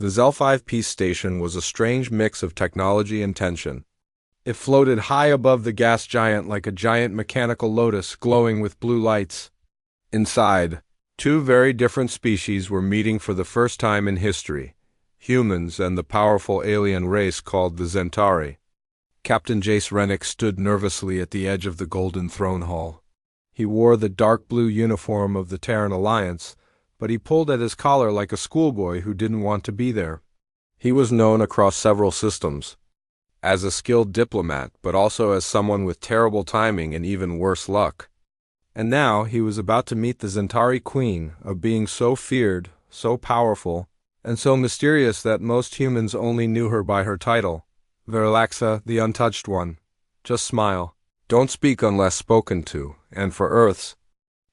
The Zel-5 peace station was a strange mix of technology and tension. It floated high above the gas giant like a giant mechanical lotus glowing with blue lights. Inside, two very different species were meeting for the first time in history, humans and the powerful alien race called the Zentauri. Captain Jace Rennick stood nervously at the edge of the Golden Throne Hall. He wore the dark blue uniform of the Terran Alliance, but he pulled at his collar like a schoolboy who didn't want to be there. He was known across several systems, as a skilled diplomat, but also as someone with terrible timing and even worse luck. And now he was about to meet the Zentauri Queen, a being so feared, so powerful, and so mysterious that most humans only knew her by her title, Verallaxa, the Untouched One. Just smile. Don't speak unless spoken to, and for Earth's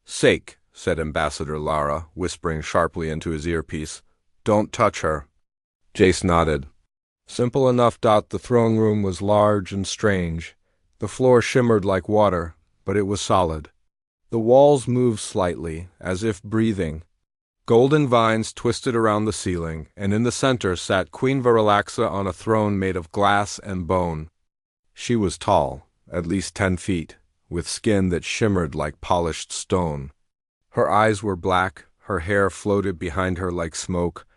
sake, said Ambassador Lara, whispering sharply into his earpiece, don't touch her. Jace nodded. Simple enough. The throne room was large and strange. The floor shimmered like water, but it was solid. The walls moved slightly, as if breathing. Golden vines twisted around the ceiling, and in the center sat Queen Verallaxa on a throne made of glass and bone. She was tall, at least 10 feet, with skin that shimmered like polished stone. Her eyes were black, her hair floated behind her like smoke,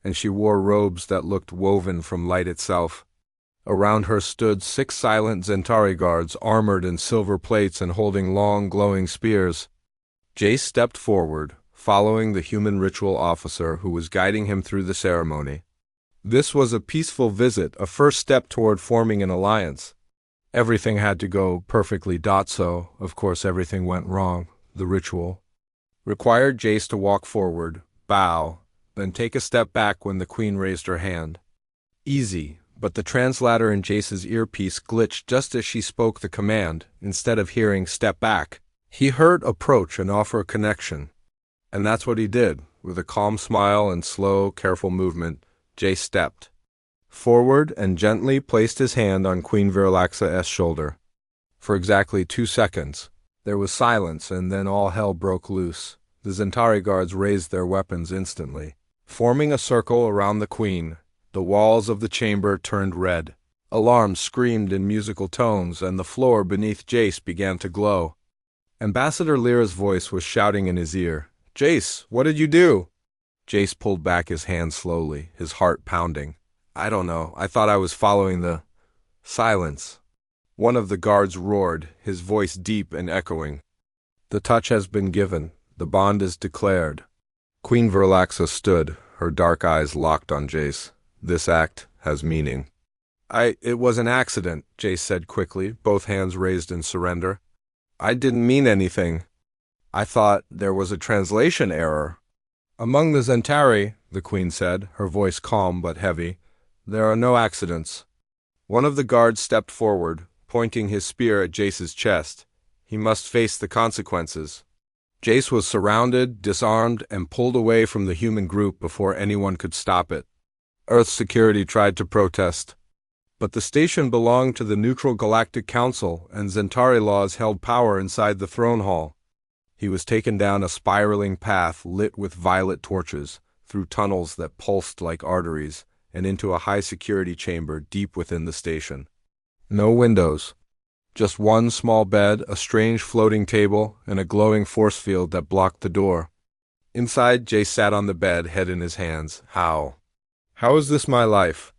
and she wore robes that looked woven from light itself. Around her stood 6 silent Zentauri guards armored in silver plates and holding long, glowing spears. Jace stepped forward, following the human ritual officer who was guiding him through the ceremony. This was a peaceful visit, a first step toward forming an alliance. Everything had to go perfectly. So, of course, everything went wrong. The ritual required Jace to walk forward, bow, then take a step back when the queen raised her hand. Easy, but the translator in Jace's earpiece glitched just as she spoke the command. Instead of hearing "step back," he heard "approach" and offer connection. And that's what he did. With a calm smile and slow, careful movement, Jace stepped forward and gently placed his hand on Queen Verallaxa's shoulder. For exactly 2 seconds, there was silence, and then all hell broke loose. The Zentauri guards raised their weapons instantly. Forming a circle around the queen, the walls of the chamber turned red. Alarms screamed in musical tones, and the floor beneath Jace began to glow. Ambassador Lyra's voice was shouting in his ear, "Jace, what did you do?" Jace pulled back his hand slowly, his heart pounding. "I don't know. I thought I was following the..." Silence. One of the guards roared, his voice deep and echoing. "The touch has been given. The bond is declared." Queen Verallaxa stood, her dark eyes locked on Jace. "This act has meaning." It was an accident," Jace said quickly, both hands raised in surrender. "I didn't mean anything. I thought there was a translation error." "Among the Zentauri," the queen said, her voice calm but heavy, "there are no accidents." One of the guards stepped forward, pointing his spear at Jace's chest. He must face the consequences. Jace was surrounded, disarmed, and pulled away from the human group before anyone could stop it. Earth security tried to protest, but the station belonged to the Neutral Galactic Council, and Zentauri laws held power inside the throne hall. He was taken down a spiraling path lit with violet torches, through tunnels that pulsed like arteries, and into a high-security chamber deep within the station. No windows. Just one small bed, a strange floating table, and a glowing force field that blocked the door. Inside, Jace sat on the bed, head in his hands. How is this my life?"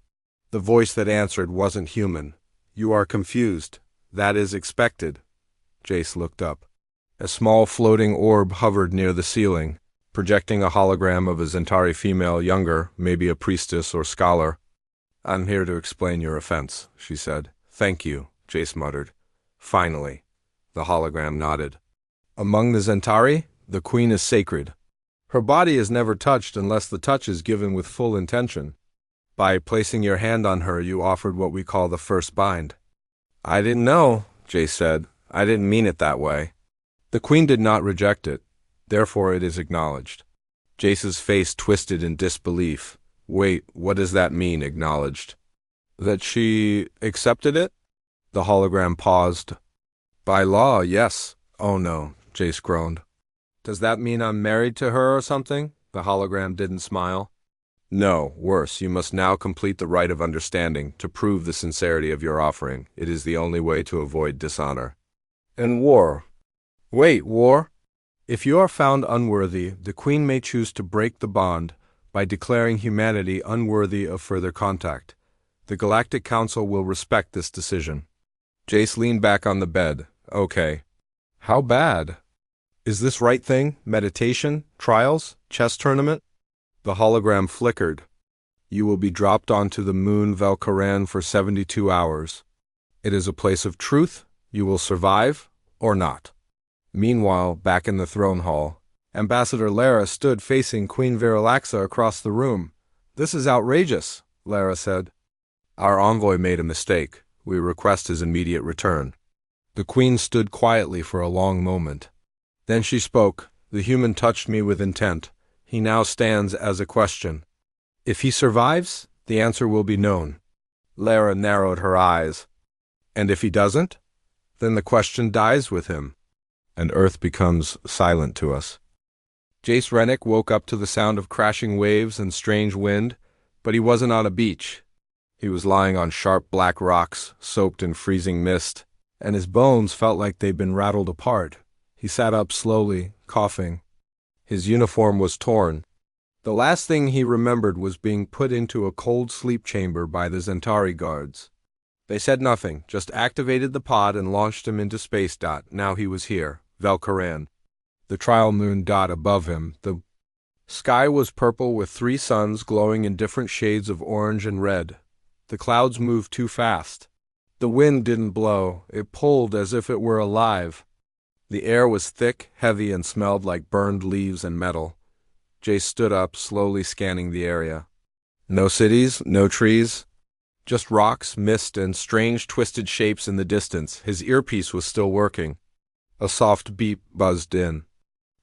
The voice that answered wasn't human. "You are confused. That is expected." Jace looked up. A small floating orb hovered near the ceiling, projecting a hologram of a Zentauri female, younger, maybe a priestess or scholar. "I'm here to explain your offense," she said. "Thank you," Jace muttered. "Finally." The hologram nodded. "Among the Zentauri, the queen is sacred. Her body is never touched unless the touch is given with full intention. By placing your hand on her, you offered what we call the first bind." "I didn't know," Jace said. "I didn't mean it that way." The queen did not reject it. Therefore it is acknowledged. Jace's face twisted in disbelief. "Wait, what does that mean, acknowledged?" "That she accepted it?" The hologram paused. "By law, yes." "Oh no," Jace groaned. "Does that mean I'm married to her or something?" The hologram didn't smile. No, worse, you must now complete the rite of understanding to prove the sincerity of your offering. It is the only way to avoid dishonor. And war. Wait, war? If you are found unworthy, the Queen may choose to break the bond by declaring humanity unworthy of further contact. The Galactic Council will respect this decision. Jace leaned back on the bed. Okay. How bad? Is this right thing? Meditation? Trials? Chess tournament? The hologram flickered. You will be dropped onto the moon Vel'Koran for 72 hours. It is a place of truth. You will survive or not. Meanwhile, back in the throne hall, Ambassador Lara stood facing Queen Virilaxa across the room. This is outrageous, Lara said. Our envoy made a mistake. We request his immediate return. The Queen stood quietly for a long moment. Then she spoke. The human touched me with intent. He now stands as a question. If he survives, the answer will be known. Lara narrowed her eyes. And if he doesn't? Then the question dies with him, and Earth becomes silent to us. Jace Rennick woke up to the sound of crashing waves and strange wind, but he wasn't on a beach. He was lying on sharp black rocks, soaked in freezing mist, and his bones felt like they'd been rattled apart. He sat up slowly, coughing. His uniform was torn. The last thing he remembered was being put into a cold sleep chamber by the Zentari guards. They said nothing, just activated the pod and launched him into space. Now he was here, Vel'Koran. The trial moon above him. The sky was purple with 3 suns glowing in different shades of orange and red. The clouds moved too fast. The wind didn't blow. It pulled as if it were alive. The air was thick, heavy, and smelled like burned leaves and metal. Jace stood up, slowly scanning the area. No cities, no trees. Just rocks, mist, and strange twisted shapes in the distance. His earpiece was still working. A soft beep buzzed in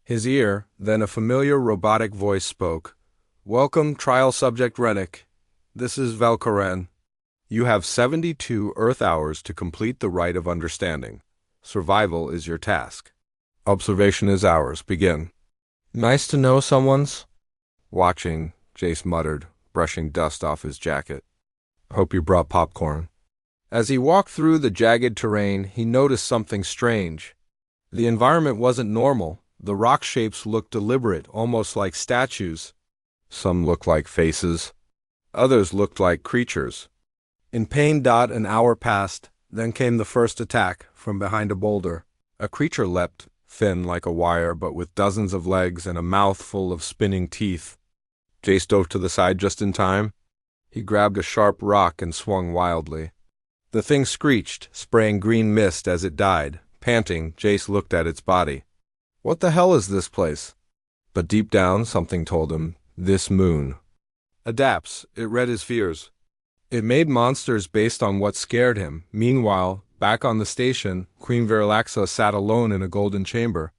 his ear, then a familiar robotic voice spoke. Welcome, trial subject Rennick. This is Vel'Koran. You have 72 Earth hours to complete the rite of understanding. Survival is your task. Observation is ours. Begin. Nice to know someone's watching, Jace muttered, brushing dust off his jacket. Hope you brought popcorn. As he walked through the jagged terrain, he noticed something strange. The environment wasn't normal. The rock shapes looked deliberate, almost like statues. Some looked like faces. Others looked like creatures. In pain, an hour passed. Then came the first attack, from behind a boulder. A creature leapt, thin like a wire, but with dozens of legs and a mouth full of spinning teeth. Jace dove to the side just in time. He grabbed a sharp rock and swung wildly. The thing screeched, spraying green mist as it died. Panting, Jace looked at its body. What the hell is this place? But deep down, something told him, this moon adapts. It read his fears. It made monsters based on what scared him. Meanwhile, back on the station, Queen Virilaxa sat alone in a golden chamber.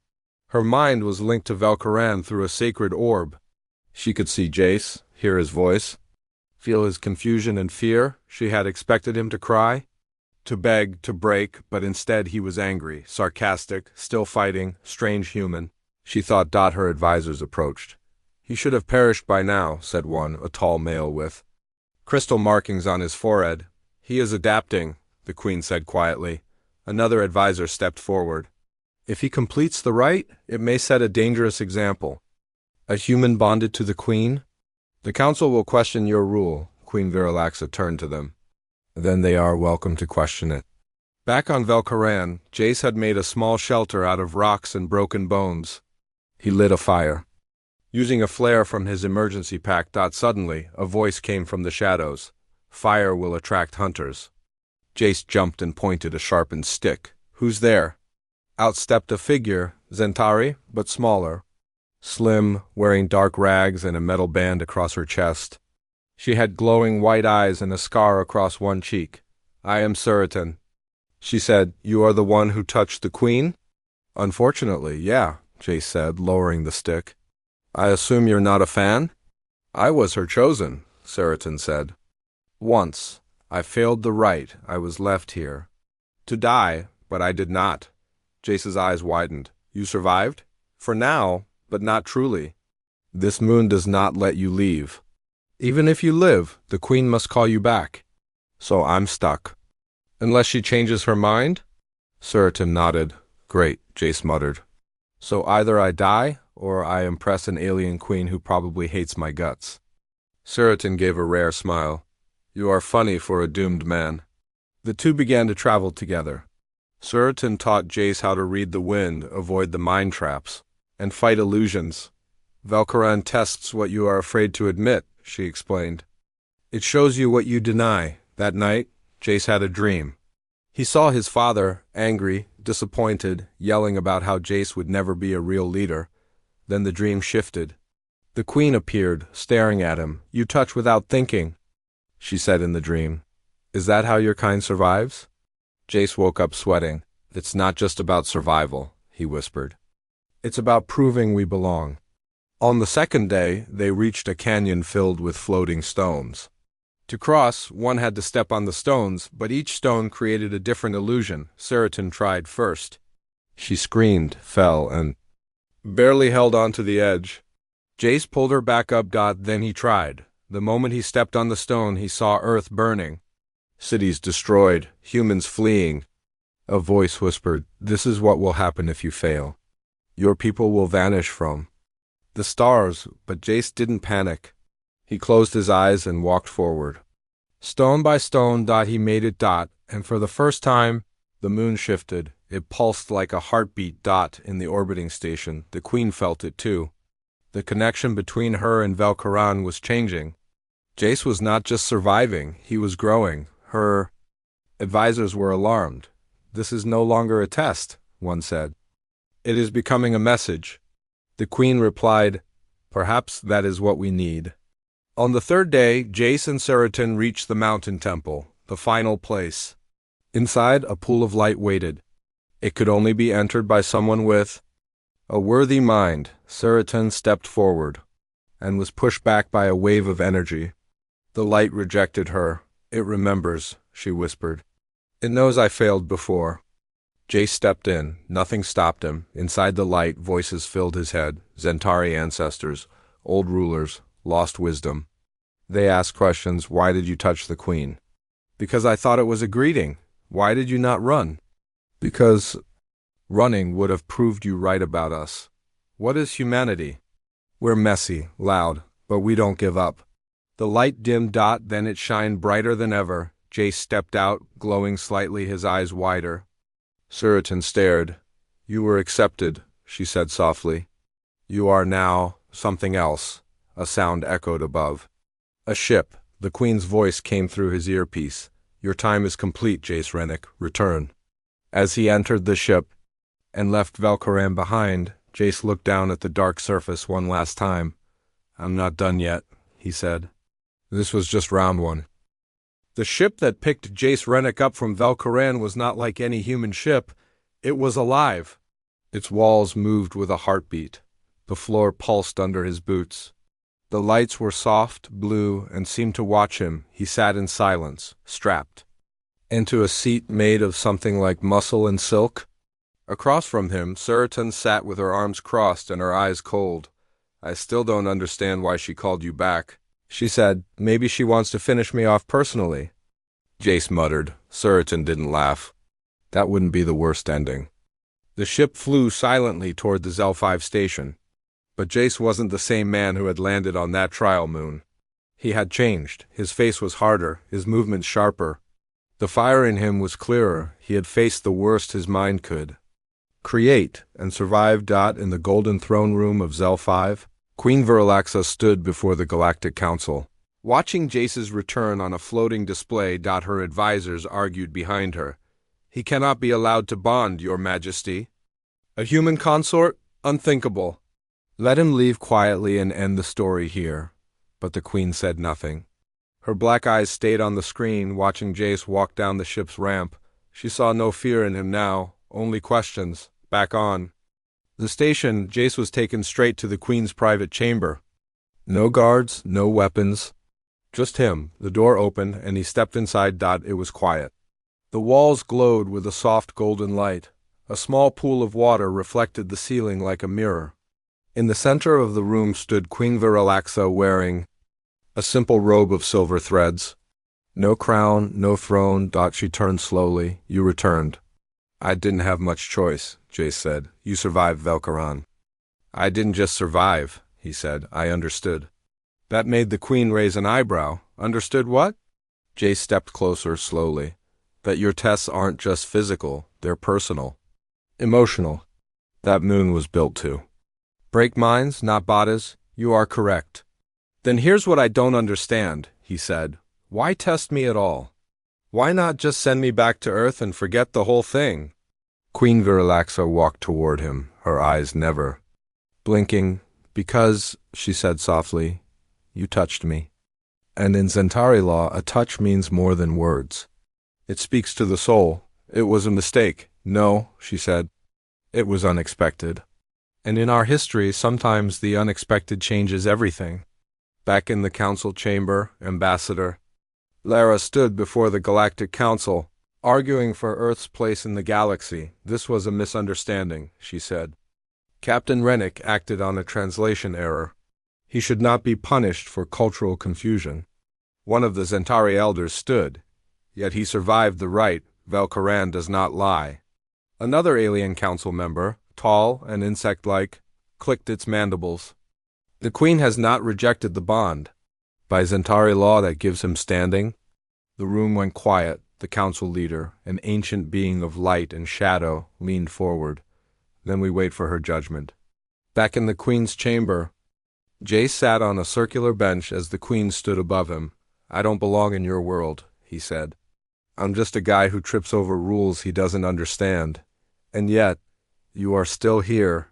Her mind was linked to Vel'Koran through a sacred orb. She could see Jace, hear his voice, feel his confusion and fear. She had expected him to cry, to beg, to break, but instead he was angry, sarcastic, still fighting, strange human. She thought. Her advisors approached. He should have perished by now, said one, a tall male with crystal markings on his forehead. He is adapting, the Queen said quietly. Another advisor stepped forward. If he completes the rite, it may set a dangerous example. A human bonded to the Queen? The Council will question your rule, Queen Virilaxa turned to them. Then they are welcome to question it. Back on Vel'Koran, Jace had made a small shelter out of rocks and broken bones. He lit a fire. Using a flare from his emergency pack. Suddenly, a voice came from the shadows. Fire will attract hunters. Jace jumped and pointed a sharpened stick. Who's there? Out stepped a figure, Zentari, but smaller. Slim, wearing dark rags and a metal band across her chest. She had glowing white eyes and a scar across one cheek. I am Suritan. She said, You are the one who touched the Queen? Unfortunately, yeah, Jace said, lowering the stick. I assume you're not a fan? I was her chosen, Suritan said. Once. I failed the rite. I was left here to die, but I did not. Jace's eyes widened. You survived? For now, but not truly. This moon does not let you leave. Even if you live, the queen must call you back. So I'm stuck. Unless she changes her mind? Suritan nodded. Great, Jace muttered. So either I die, or I impress an alien queen who probably hates my guts. Suritan gave a rare smile. You are funny for a doomed man. The two began to travel together. Suritan taught Jace how to read the wind, avoid the mind traps, and fight illusions. Valkyran tests what you are afraid to admit, she explained. It shows you what you deny. That night, Jace had a dream. He saw his father, angry, disappointed, yelling about how Jace would never be a real leader. Then the dream shifted. The queen appeared, staring at him. You touch without thinking, she said in the dream. Is that how your kind survives? Jace woke up sweating. It's not just about survival, he whispered. It's about proving we belong. On the second day, they reached a canyon filled with floating stones. To cross, one had to step on the stones, but each stone created a different illusion. Suritan tried first. She screamed, fell, and barely held on to the edge. Jace pulled her back up. Then he tried. The moment he stepped on the stone, he saw Earth burning. Cities destroyed, humans fleeing. A voice whispered, This is what will happen if you fail. Your people will vanish from the stars, but Jace didn't panic. He closed his eyes and walked forward. Stone by stone, he made it. And for the first time, the moon shifted. It pulsed like a heartbeat. In the orbiting station, the queen felt it too. The connection between her and Valkyran was changing. Jace was not just surviving, he was growing. Her advisors were alarmed. This is no longer a test, one said. It is becoming a message. The queen replied, Perhaps that is what we need. On the third day, Jace and Suritan reached the mountain temple, the final place. Inside, a pool of light waited. It could only be entered by someone with a worthy mind. Suritan stepped forward and was pushed back by a wave of energy. The light rejected her. It remembers, she whispered. It knows I failed before. Jace stepped in. Nothing stopped him. Inside the light, voices filled his head. Zentari ancestors, old rulers, lost wisdom. They asked questions. Why did you touch the queen? Because I thought it was a greeting. Why did you not run? Because running would have proved you right about us. What is humanity? We're messy, loud, but we don't give up. The light dimmed. Then it shined brighter than ever. Jace stepped out, glowing slightly, his eyes wider. Suritan stared. You were accepted, she said softly. You are now something else. A sound echoed above. A ship. The queen's voice came through his earpiece. Your time is complete, Jace Rennick. Return. As he entered the ship and left Valkyran behind, Jace looked down at the dark surface one last time. I'm not done yet, he said. This was just round one. The ship that picked Jace Rennick up from Valkyran was not like any human ship. It was alive. Its walls moved with a heartbeat. The floor pulsed under his boots. The lights were soft, blue, and seemed to watch him. He sat in silence, strapped into a seat made of something like muscle and silk. Across from him, Suritan sat with her arms crossed and her eyes cold. I still don't understand why she called you back, she said. Maybe she wants to finish me off personally. Jace muttered. Suritan didn't laugh. That wouldn't be the worst ending. The ship flew silently toward the Zel-5 station. But Jace wasn't the same man who had landed on that trial moon. He had changed. His face was harder, his movements sharper. The fire in him was clearer. He had faced the worst his mind could create and survive. In the golden throne room of Zel-5, Queen Virilaxa stood before the Galactic Council. Watching Jace's return on a floating display. Her advisors argued behind her. He cannot be allowed to bond, Your Majesty. A human consort? Unthinkable. Let him leave quietly and end the story here. But the queen said nothing. Her black eyes stayed on the screen, watching Jace walk down the ship's ramp. She saw no fear in him now, only questions. Back on the station, Jace was taken straight to the queen's private chamber. No guards, no weapons. Just him. The door opened, and he stepped inside. It was quiet. The walls glowed with a soft golden light. A small pool of water reflected the ceiling like a mirror. In the center of the room stood Queen Virilaxa wearing A simple robe of silver threads. No crown, no throne. She turned slowly. You returned. I didn't have much choice, Jace said. You survived Velkaran. I didn't just survive, he said. I understood. That made the queen raise an eyebrow. Understood what? Jace stepped closer slowly. That your tests aren't just physical, they're personal. Emotional. That moon was built to break minds, not bodies. You are correct. Then here's what I don't understand, he said. Why test me at all? Why not just send me back to Earth and forget the whole thing? Queen Virilaxa walked toward him, her eyes never blinking. Because, she said softly, you touched me. And in Zentari law, a touch means more than words. It speaks to the soul. It was a mistake. No, she said. It was unexpected. And in our history, sometimes the unexpected changes everything. Back in the council chamber, Ambassador Lara stood before the Galactic Council, arguing for Earth's place in the galaxy. This was a misunderstanding, she said. Captain Rennick acted on a translation error. He should not be punished for cultural confusion. One of the Zentari elders stood, yet he survived the rite. Velkaran does not lie. Another alien council member, tall and insect-like, clicked its mandibles. The queen has not rejected the bond. By Zentari law that gives him standing. The room went quiet. The council leader, an ancient being of light and shadow, leaned forward. Then we wait for her judgment. Back in the queen's chamber, Jace sat on a circular bench as the queen stood above him. I don't belong in your world, he said. I'm just a guy who trips over rules he doesn't understand. And yet, you are still here.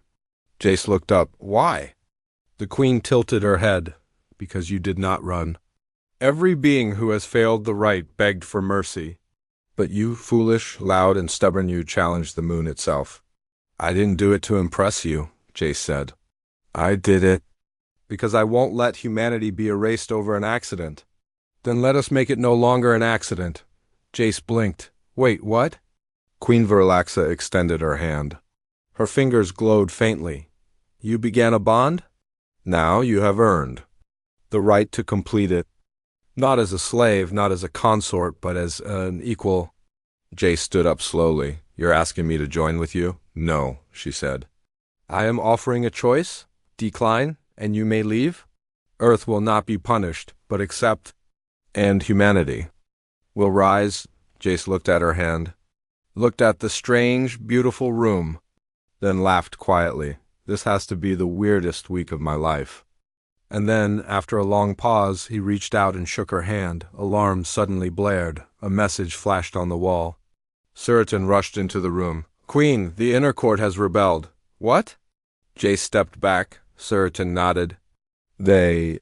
Jace looked up. Why? The queen tilted her head. Because you did not run. Every being who has failed the rite begged for mercy. But you, foolish, loud, and stubborn, you challenged the moon itself. I didn't do it to impress you, Jace said. I did it because I won't let humanity be erased over an accident. Then let us make it no longer an accident. Jace blinked. Wait, what? Queen Virilaxa extended her hand. Her fingers glowed faintly. You began a bond? Now you have earned the right to complete it. Not as a slave, not as a consort, but as an equal. Jace stood up slowly. You're asking me to join with you? No, she said. I am offering a choice. Decline, and you may leave. Earth will not be punished, but accept. And humanity will rise. Jace looked at her hand, looked at the strange, beautiful room, then laughed quietly. This has to be the weirdest week of my life. And then, after a long pause, he reached out and shook her hand. Alarm suddenly blared. A message flashed on the wall. Suritan rushed into the room. Queen, the inner court has rebelled. What? Jace stepped back. Suritan nodded. They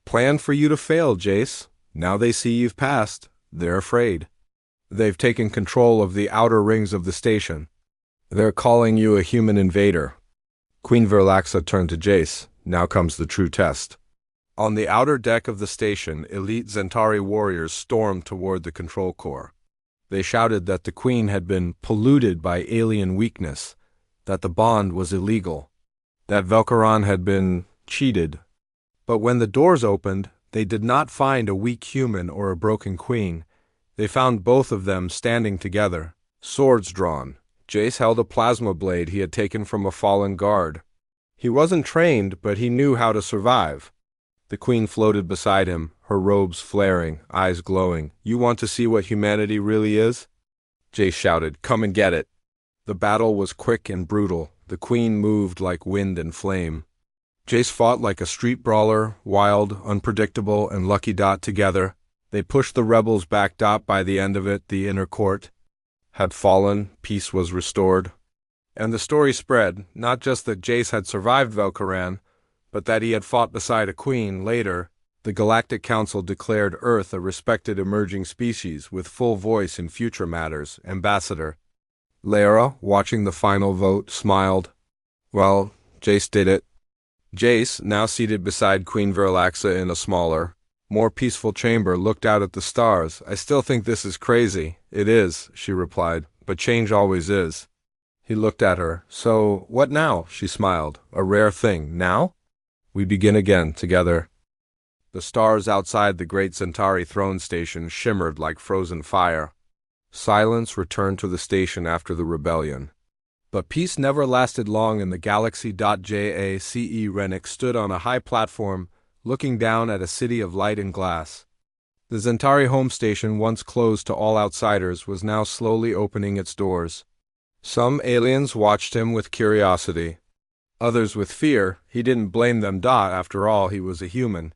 planned for you to fail, Jace. Now they see you've passed. They're afraid. They've taken control of the outer rings of the station. They're calling you a human invader. Queen Virilaxa turned to Jace. Now comes the true test. On the outer deck of the station, elite Zentari warriors stormed toward the control core. They shouted that the queen had been polluted by alien weakness, that the bond was illegal, that Velkaran had been cheated. But when the doors opened, they did not find a weak human or a broken queen. They found both of them standing together, swords drawn. Jace held a plasma blade he had taken from a fallen guard. He wasn't trained, but he knew how to survive. The queen floated beside him, her robes flaring, eyes glowing. You want to see what humanity really is? Jace shouted, come and get it. The battle was quick and brutal. The queen moved like wind and flame. Jace fought like a street brawler, wild, unpredictable, and Lucky Dot together. They pushed the rebels back. By the end of it, the inner court had fallen, peace was restored. And the story spread, not just that Jace had survived Velkaran, but that he had fought beside a queen. Later, the Galactic Council declared Earth a respected emerging species with full voice in future matters. Ambassador Lara, watching the final vote, smiled. Well, Jace did it. Jace, now seated beside Queen Virilaxa in a smaller, more peaceful chamber, looked out at the stars. I still think this is crazy. It is, she replied, but change always is. He looked at her. So, what now? She smiled. A rare thing. Now? We begin again, together. The stars outside the great Centauri throne station shimmered like frozen fire. Silence returned to the station after the rebellion. But peace never lasted long in the galaxy. Jace Rennick stood on a high platform, looking down at a city of light and glass. The Centauri home station, once closed to all outsiders, was now slowly opening its doors. Some aliens watched him with curiosity. Others with fear. He didn't blame them. After all, he was a human.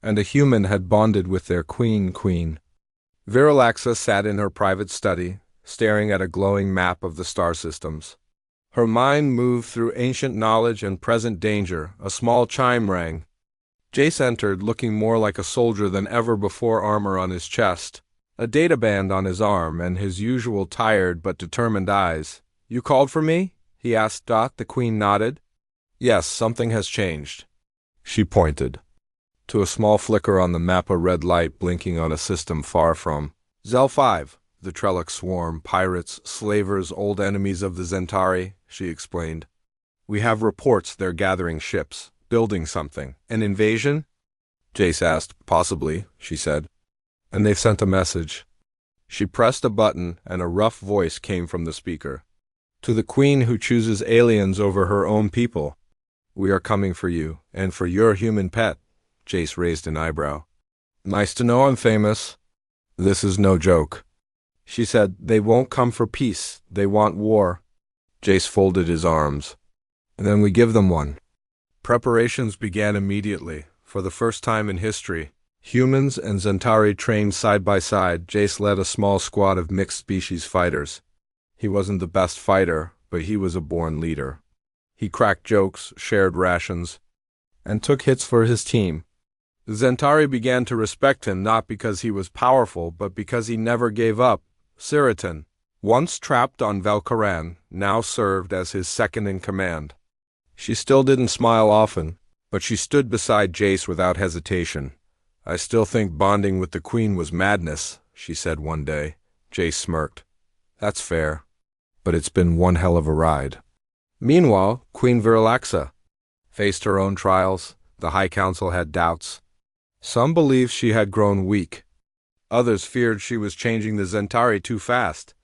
And a human had bonded with their queen. Virilaxa sat in her private study, staring at a glowing map of the star systems. Her mind moved through ancient knowledge and present danger. A small chime rang. Jace entered, looking more like a soldier than ever before, armor on his chest, a databand on his arm, and his usual tired but determined eyes. "You called for me?" he asked. The queen nodded. "Yes, something has changed." She pointed to a small flicker on the map, a red light blinking on a system far from Zel 5, the Trellick swarm, pirates, slavers, old enemies of the Centauri, she explained. "We have reports they're gathering ships, building something. An invasion?" Jace asked. "Possibly," she said. "And they've sent a message." She pressed a button, and a rough voice came from the speaker. "To the queen who chooses aliens over her own people. We are coming for you, and for your human pet." Jace raised an eyebrow. "Nice to know I'm famous." "This is no joke," she said. "They won't come for peace. They want war." Jace folded his arms. "And then we give them one." Preparations began immediately. For the first time in history, humans and Centauri trained side by side. Jace led a small squad of mixed-species fighters. He wasn't the best fighter, but he was a born leader. He cracked jokes, shared rations, and took hits for his team. The Centauri began to respect him, not because he was powerful, but because he never gave up. Siritan, once trapped on Velcaran, now served as his second-in-command. She still didn't smile often, but she stood beside Jace without hesitation. "I still think bonding with the queen was madness," she said one day. Jace smirked. "That's fair. But it's been one hell of a ride." Meanwhile, Queen Virilaxa faced her own trials. The High Council had doubts. Some believed she had grown weak. Others feared she was changing the Centauri too fast.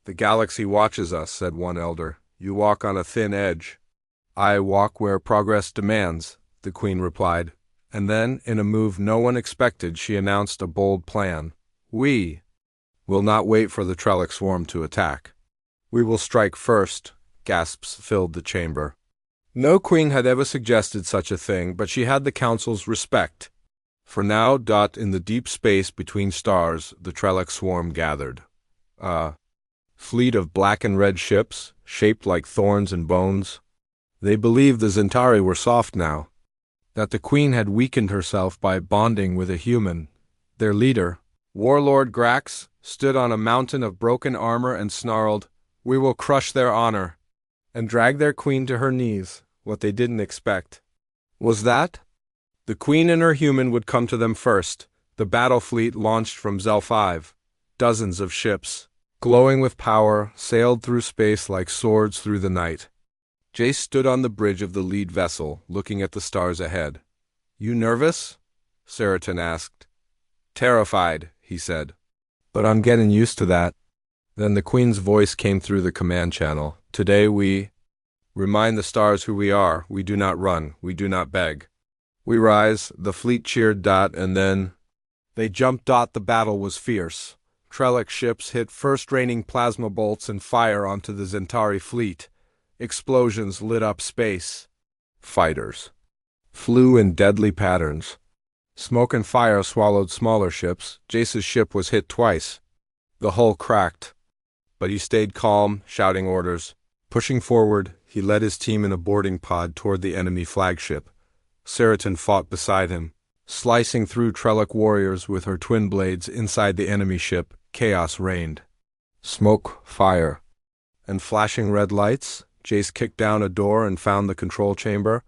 "The galaxy watches us," said one elder. "You walk on a thin edge." "I walk where progress demands," the queen replied. And then, in a move no one expected, she announced a bold plan. "We will not wait for the Trellick swarm to attack. We will strike first." Gasps filled the chamber. No queen had ever suggested such a thing, but she had the council's respect. For now, in the deep space between stars, the Trellick swarm gathered. A fleet of black and red ships, shaped like thorns and bones. They believed the Centauri were soft now, that the queen had weakened herself by bonding with a human. Their leader, Warlord Grax, stood on a mountain of broken armor and snarled, "We will crush their honor," and drag their queen to her knees. What they didn't expect was that the queen and her human would come to them first. The battle fleet launched from Zel 5. Dozens of ships, glowing with power, sailed through space like swords through the night. Jace stood on the bridge of the lead vessel, looking at the stars ahead. "You nervous?" Siritan asked. "Terrified," he said. "But I'm getting used to that." Then the queen's voice came through the command channel. "Today we remind the stars who we are. We do not run. We do not beg. We rise." The fleet cheered. And then they jumped. The battle was fierce. Trellick ships hit first, raining plasma bolts and fire onto the Centauri fleet. Explosions lit up space. Fighters flew in deadly patterns. Smoke and fire swallowed smaller ships. Jace's ship was hit twice. The hull cracked, but he stayed calm, shouting orders. Pushing forward, he led his team in a boarding pod toward the enemy flagship. Siritan fought beside him, slicing through Trellick warriors with her twin blades. Inside the enemy ship, chaos reigned. Smoke, fire, and flashing red lights. Jace kicked down a door and found the control chamber,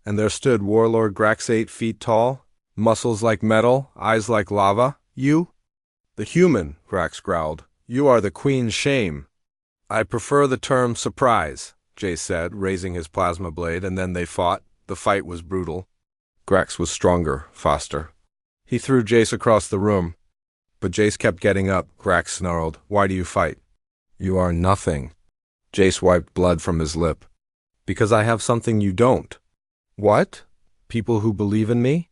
and there stood Warlord Grax, 8 feet tall, muscles like metal, eyes like lava. "You?" "The human," Grax growled. "You are the queen's shame." "I prefer the term surprise," Jace said, raising his plasma blade, and then they fought. The fight was brutal. Grax was stronger, faster. He threw Jace across the room, but Jace kept getting up. Grax snarled, "Why do you fight?" "You are nothing." Jace wiped blood from his lip. "Because I have something you don't." "What? People who believe in me?"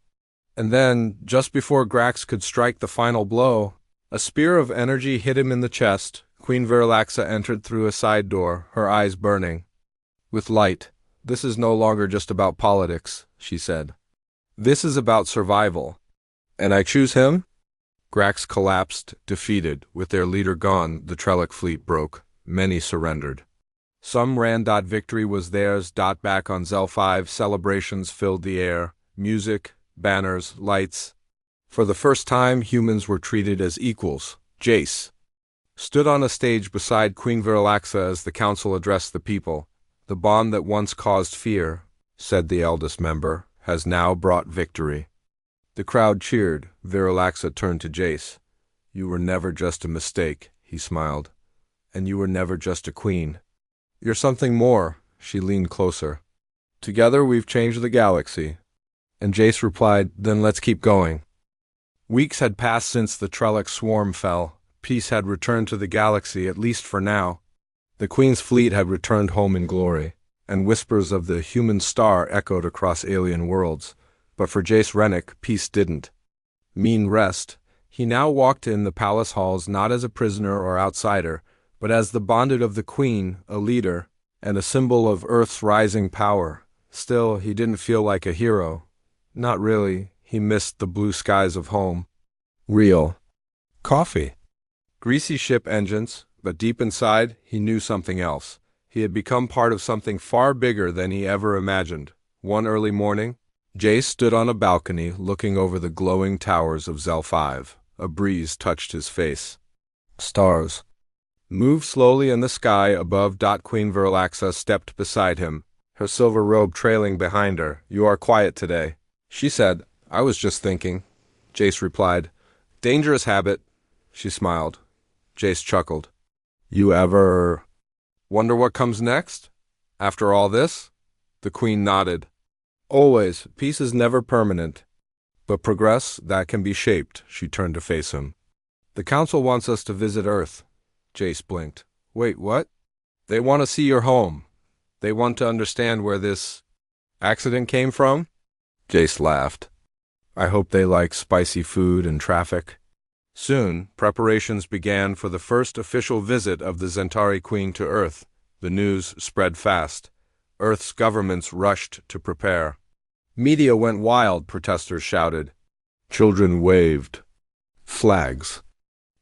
And then, just before Grax could strike the final blow, a spear of energy hit him in the chest. Queen Virilaxa entered through a side door, her eyes burning with light. "This is no longer just about politics," she said. "This is about survival. And I choose him?" Grax collapsed, defeated. With their leader gone, the Trellick fleet broke. Many surrendered. Some ran. Victory was theirs. Back on Zel 5, celebrations filled the air. Music, banners, lights. For the first time, humans were treated as equals. Jace stood on a stage beside Queen Virilaxa as the council addressed the people. "The bond that once caused fear," said the eldest member, "has now brought victory." The crowd cheered. Virilaxa turned to Jace. "You were never just a mistake," he smiled. "And you were never just a queen. You're something more." She leaned closer. "Together we've changed the galaxy." And Jace replied, "Then let's keep going." Weeks had passed since the Trellick swarm fell. Peace had returned to the galaxy, at least for now. The Queen's fleet had returned home in glory, and whispers of the human star echoed across alien worlds. But for Jace Rennick, peace didn't mean rest. He now walked in the palace halls not as a prisoner or outsider, but as the bonded of the Queen, a leader, and a symbol of Earth's rising power. Still, he didn't feel like a hero. Not really. He missed the blue skies of home. Real coffee. Greasy ship engines, but deep inside, he knew something else. He had become part of something far bigger than he ever imagined. One early morning, Jace stood on a balcony looking over the glowing towers of Zel 5. A breeze touched his face. Stars moved slowly in the sky above. Queen Virilaxa stepped beside him, her silver robe trailing behind her. "You are quiet today," she said. "I was just thinking," Jace replied. "Dangerous habit." She smiled. Jace chuckled. "You ever wonder what comes next? After all this?" The Queen nodded. "Always. Peace is never permanent. But progress, that can be shaped." She turned to face him. "The Council wants us to visit Earth." Jace blinked. "Wait, what?" "They want to see your home. They want to understand where this accident came from." Jace laughed. "I hope they like spicy food and traffic." Soon, preparations began for the first official visit of the Zentari Queen to Earth. The news spread fast. Earth's governments rushed to prepare. Media went wild, protesters shouted. Children waved flags.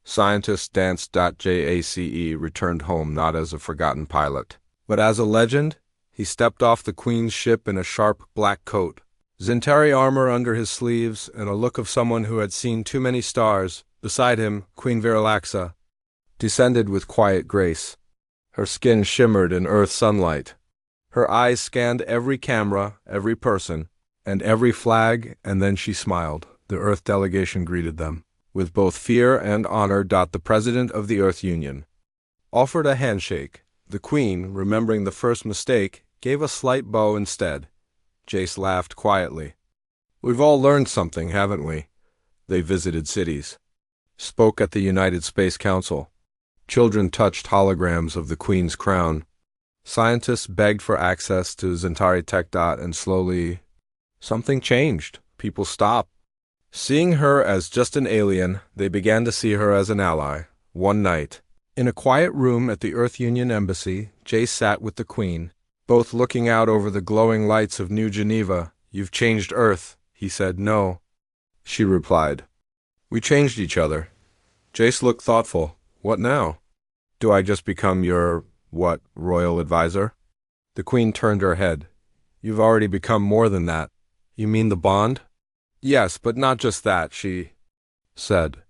Scientists danced. Jace returned home not as a forgotten pilot, but as a legend. He stepped off the Queen's ship in a sharp black coat, Zentari armor under his sleeves, and a look of someone who had seen too many stars. Beside him, Queen Virilaxa descended with quiet grace. Her skin shimmered in Earth sunlight. Her eyes scanned every camera, every person, and every flag, and then she smiled. The Earth delegation greeted them with both fear and honor. The president of the Earth Union offered a handshake. The Queen, remembering the first mistake, gave a slight bow instead. Jace laughed quietly. "We've all learned something, haven't we?" They visited cities, spoke at the United Space Council. Children touched holograms of the Queen's crown. Scientists begged for access to Zentari Tech. And slowly, something changed. People stopped seeing her as just an alien. They began to see her as an ally. One night, in a quiet room at the Earth Union Embassy, Jace sat with the Queen, both looking out over the glowing lights of New Geneva. "You've changed Earth," he said. "No," she replied. "We changed each other." Jace looked thoughtful. "What now? Do I just become your, royal advisor?" The Queen turned her head. "You've already become more than that." "You mean the bond?" "Yes, but not just that," she said.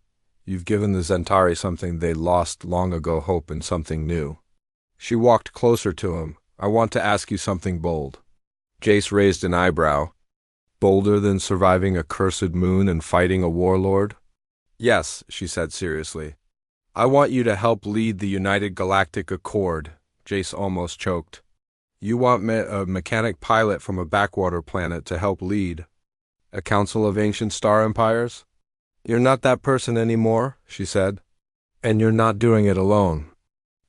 "You've given the Zentari something they lost long ago, hope in something new." She walked closer to him. "I want to ask you something bold." Jace raised an eyebrow. "Bolder than surviving a cursed moon and fighting a warlord?" "Yes," she said seriously. "I want you to help lead the United Galactic Accord." Jace almost choked. "You want a mechanic pilot from a backwater planet to help lead a council of ancient star empires?" You're not that person anymore, she said. And you're not doing it alone.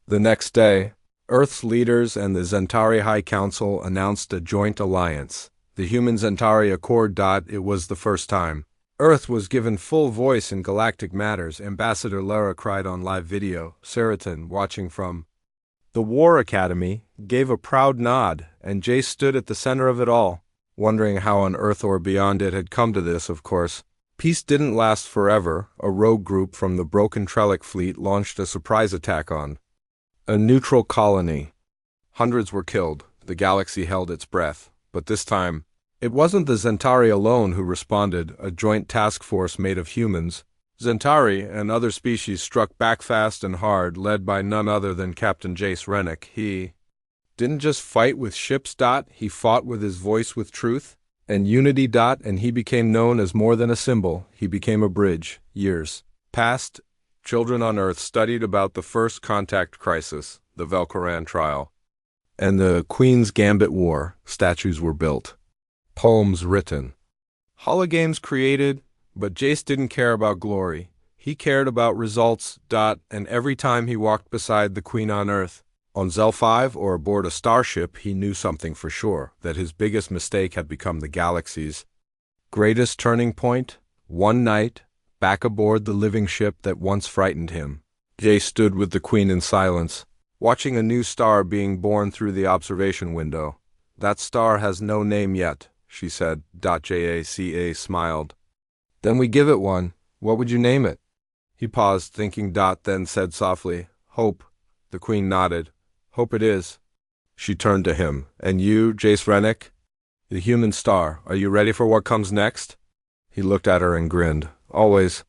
The next day, Earth's leaders and the Zentari High Council announced a joint alliance, the Human-Zentari Accord. It was the first time Earth was given full voice in galactic matters, Ambassador Lara cried on live video. Seriton, watching from the War Academy, gave a proud nod, and Jace stood at the center of it all, wondering how on Earth or beyond it had come to this, of course. Peace didn't last forever. A rogue group from the Broken Trellick fleet launched a surprise attack on a neutral colony. Hundreds were killed. The galaxy held its breath. But this time, it wasn't the Zentari alone who responded. A joint task force made of humans, Zentari, and other species struck back fast and hard, led by none other than Captain Jace Rennick. He didn't just fight with ships. He fought with his voice, with truth and unity. And he became known as more than a symbol. He became a bridge. Years passed. Children on Earth studied about the First Contact Crisis, the Velcoran trial, and the Queen's Gambit War. Statues were built, poems written, hologames created, but Jace didn't care about glory. He cared about results. And every time he walked beside the Queen on Earth, on Zel 5 or aboard a starship, he knew something for sure, that his biggest mistake had become the galaxy's greatest turning point. One night, back aboard the living ship that once frightened him, Jace stood with the Queen in silence, watching a new star being born through the observation window. That star has no name yet, she said. Jaca smiled. Then we give it one. What would you name it? He paused, thinking. Then said softly, Hope. The Queen nodded. Hope it is. She turned to him. And you, Jace Rennick? The human star. Are you ready for what comes next? He looked at her and grinned. Always.